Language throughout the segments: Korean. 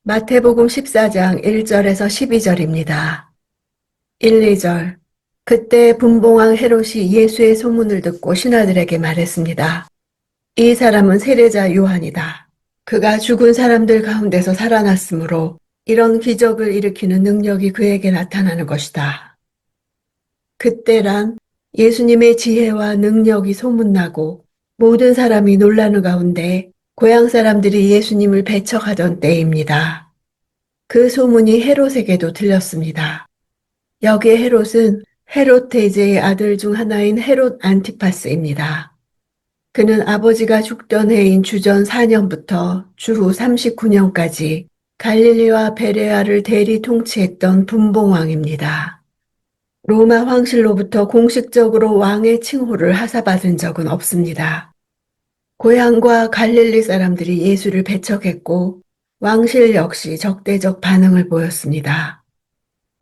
마태복음 14장 1절에서 12절입니다. 1, 2절. 그때 분봉왕 헤롯이 예수의 소문을 듣고 신하들에게 말했습니다. 이 사람은 세례자 요한이다. 그가 죽은 사람들 가운데서 살아났으므로 이런 기적을 일으키는 능력이 그에게 나타나는 것이다. 그때란 예수님의 지혜와 능력이 소문나고 모든 사람이 놀라는 가운데 고향 사람들이 예수님을 배척하던 때입니다. 그 소문이 헤롯에게도 들렸습니다. 여기에 헤롯은 헤롯 대제의 아들 중 하나인 헤롯 안티파스입니다. 그는 아버지가 죽던 해인 주전 4년부터 주후 39년까지 갈릴리와 베레아를 대리 통치했던 분봉왕입니다. 로마 황실로부터 공식적으로 왕의 칭호를 하사받은 적은 없습니다. 고향과 갈릴리 사람들이 예수를 배척했고 왕실 역시 적대적 반응을 보였습니다.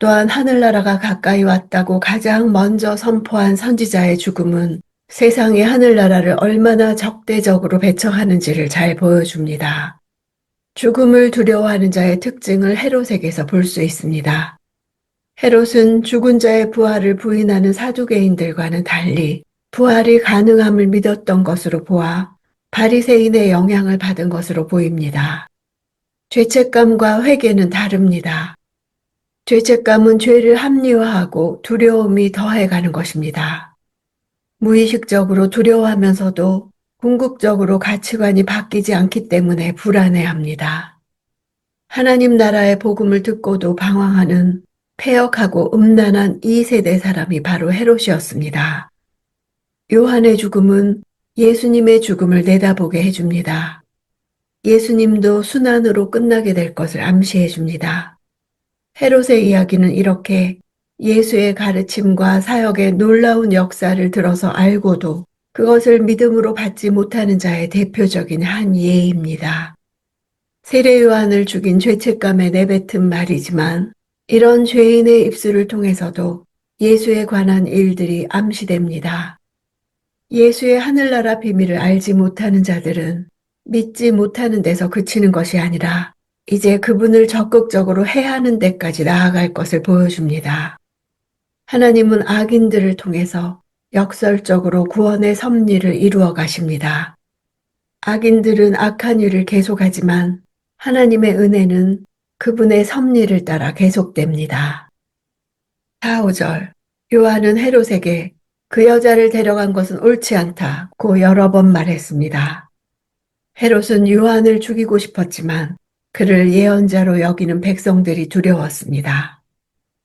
또한 하늘나라가 가까이 왔다고 가장 먼저 선포한 선지자의 죽음은 세상의 하늘나라를 얼마나 적대적으로 배척하는지를 잘 보여줍니다. 죽음을 두려워하는 자의 특징을 헤롯에게서 볼 수 있습니다. 헤롯은 죽은 자의 부활을 부인하는 사두개인들과는 달리 부활이 가능함을 믿었던 것으로 보아 바리새인의 영향을 받은 것으로 보입니다. 죄책감과 회개는 다릅니다. 죄책감은 죄를 합리화하고 두려움이 더해가는 것입니다. 무의식적으로 두려워하면서도 궁극적으로 가치관이 바뀌지 않기 때문에 불안해합니다. 하나님 나라의 복음을 듣고도 방황하는 패역하고 음란한 2세대 사람이 바로 헤롯이었습니다. 요한의 죽음은 예수님의 죽음을 내다보게 해줍니다. 예수님도 순환으로 끝나게 될 것을 암시해 줍니다. 헤롯의 이야기는 이렇게 예수의 가르침과 사역의 놀라운 역사를 들어서 알고도 그것을 믿음으로 받지 못하는 자의 대표적인 한 예입니다. 세례 요한을 죽인 죄책감에 내뱉은 말이지만 이런 죄인의 입술을 통해서도 예수에 관한 일들이 암시됩니다. 예수의 하늘나라 비밀을 알지 못하는 자들은 믿지 못하는 데서 그치는 것이 아니라 이제 그분을 적극적으로 해하는 데까지 나아갈 것을 보여줍니다. 하나님은 악인들을 통해서 역설적으로 구원의 섭리를 이루어 가십니다. 악인들은 악한 일을 계속하지만 하나님의 은혜는 그분의 섭리를 따라 계속됩니다. 4, 5절. 요한은 헤롯에게 그 여자를 데려간 것은 옳지 않다고 여러 번 말했습니다. 헤롯은 요한을 죽이고 싶었지만 그를 예언자로 여기는 백성들이 두려웠습니다.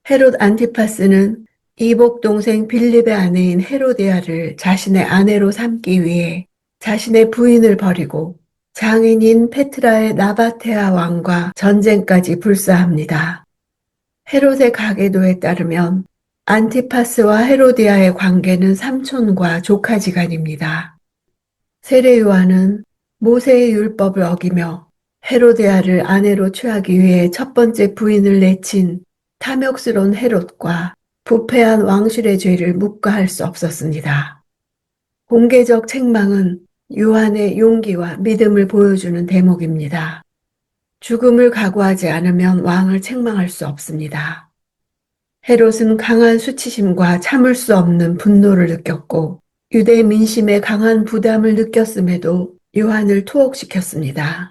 헤롯 안티파스는 이복 동생 빌립의 아내인 헤로디아를 자신의 아내로 삼기 위해 자신의 부인을 버리고 장인인 페트라의 나바테아 왕과 전쟁까지 불사합니다. 헤롯의 가계도에 따르면 안티파스와 헤로디아의 관계는 삼촌과 조카지간입니다. 세례 요한은 모세의 율법을 어기며 헤로데아를 아내로 취하기 위해 첫 번째 부인을 내친 탐욕스러운 헤롯과 부패한 왕실의 죄를 묵과할 수 없었습니다. 공개적 책망은 요한의 용기와 믿음을 보여주는 대목입니다. 죽음을 각오하지 않으면 왕을 책망할 수 없습니다. 헤롯은 강한 수치심과 참을 수 없는 분노를 느꼈고 유대 민심에 강한 부담을 느꼈음에도 요한을 투옥시켰습니다.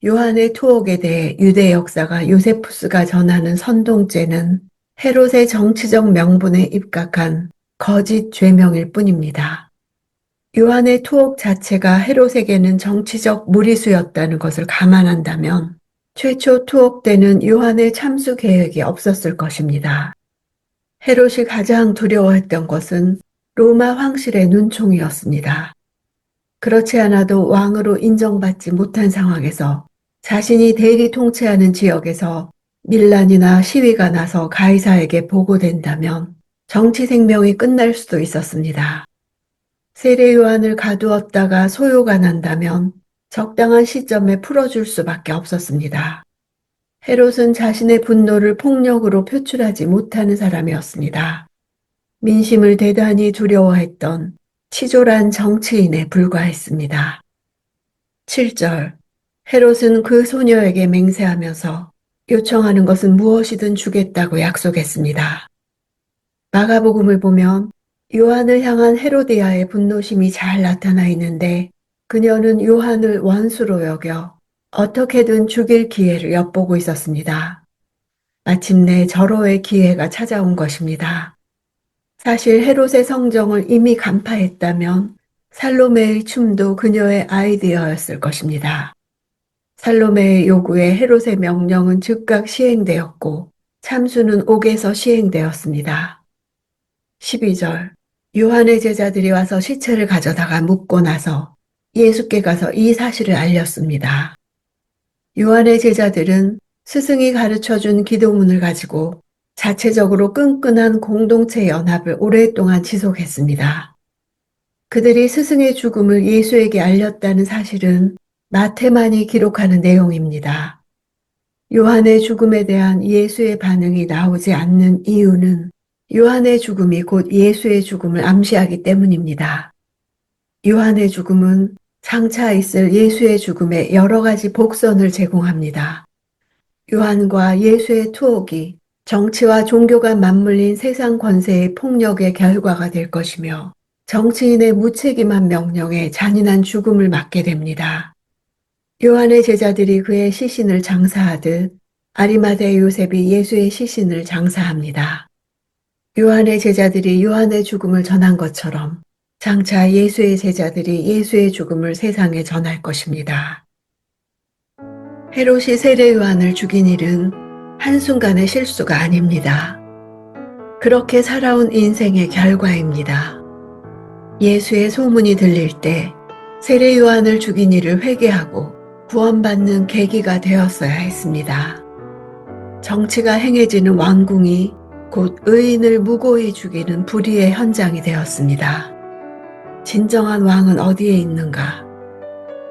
요한의 투옥에 대해 유대 역사가 요세푸스가 전하는 선동죄는 헤롯의 정치적 명분에 입각한 거짓 죄명일 뿐입니다. 요한의 투옥 자체가 헤롯에게는 정치적 무리수였다는 것을 감안한다면 최초 투옥되는 요한의 참수 계획이 없었을 것입니다. 헤롯이 가장 두려워했던 것은 로마 황실의 눈총이었습니다. 그렇지 않아도 왕으로 인정받지 못한 상황에서 자신이 대리 통치하는 지역에서 밀란이나 시위가 나서 가이사에게 보고된다면 정치 생명이 끝날 수도 있었습니다. 세례 요한을 가두었다가 소요가 난다면 적당한 시점에 풀어줄 수밖에 없었습니다. 헤롯은 자신의 분노를 폭력으로 표출하지 못하는 사람이었습니다. 민심을 대단히 두려워했던 치졸한 정치인에 불과했습니다. 7절. 헤롯은 그 소녀에게 맹세하면서 요청하는 것은 무엇이든 주겠다고 약속했습니다. 마가복음을 보면 요한을 향한 헤로디아의 분노심이 잘 나타나 있는데 그녀는 요한을 원수로 여겨 어떻게든 죽일 기회를 엿보고 있었습니다. 마침내 절호의 기회가 찾아온 것입니다. 사실 헤롯의 성정을 이미 간파했다면 살로메의 춤도 그녀의 아이디어였을 것입니다. 살로메의 요구에 헤롯의 명령은 즉각 시행되었고 참수는 옥에서 시행되었습니다. 12절 요한의 제자들이 와서 시체를 가져다가 묻고 나서 예수께 가서 이 사실을 알렸습니다. 요한의 제자들은 스승이 가르쳐준 기도문을 가지고 자체적으로 끈끈한 공동체 연합을 오랫동안 지속했습니다. 그들이 스승의 죽음을 예수에게 알렸다는 사실은 마태만이 기록하는 내용입니다. 요한의 죽음에 대한 예수의 반응이 나오지 않는 이유는 요한의 죽음이 곧 예수의 죽음을 암시하기 때문입니다. 요한의 죽음은 장차 있을 예수의 죽음에 여러 가지 복선을 제공합니다. 요한과 예수의 투옥이 정치와 종교가 맞물린 세상 권세의 폭력의 결과가 될 것이며 정치인의 무책임한 명령에 잔인한 죽음을 맞게 됩니다. 요한의 제자들이 그의 시신을 장사하듯 아리마대 요셉이 예수의 시신을 장사합니다. 요한의 제자들이 요한의 죽음을 전한 것처럼 장차 예수의 제자들이 예수의 죽음을 세상에 전할 것입니다. 헤롯이 세례 요한을 죽인 일은 한순간의 실수가 아닙니다. 그렇게 살아온 인생의 결과입니다. 예수의 소문이 들릴 때 세례 요한을 죽인 일을 회개하고 구원받는 계기가 되었어야 했습니다. 정치가 행해지는 왕궁이 곧 의인을 무고히 죽이는 불의의 현장이 되었습니다. 진정한 왕은 어디에 있는가?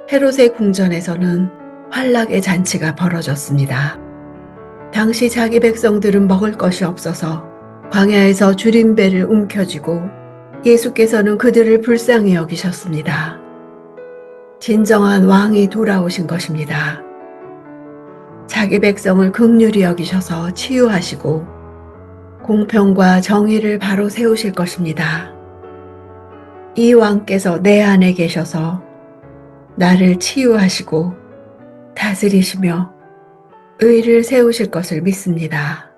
헤롯의 궁전에서는 환락의 잔치가 벌어졌습니다. 당시 자기 백성들은 먹을 것이 없어서 광야에서 주림배를 움켜쥐고 예수께서는 그들을 불쌍히 여기셨습니다. 진정한 왕이 돌아오신 것입니다. 자기 백성을 긍휼히 여기셔서 치유하시고 공평과 정의를 바로 세우실 것입니다. 이 왕께서 내 안에 계셔서 나를 치유하시고 다스리시며 의를 세우실 것을 믿습니다.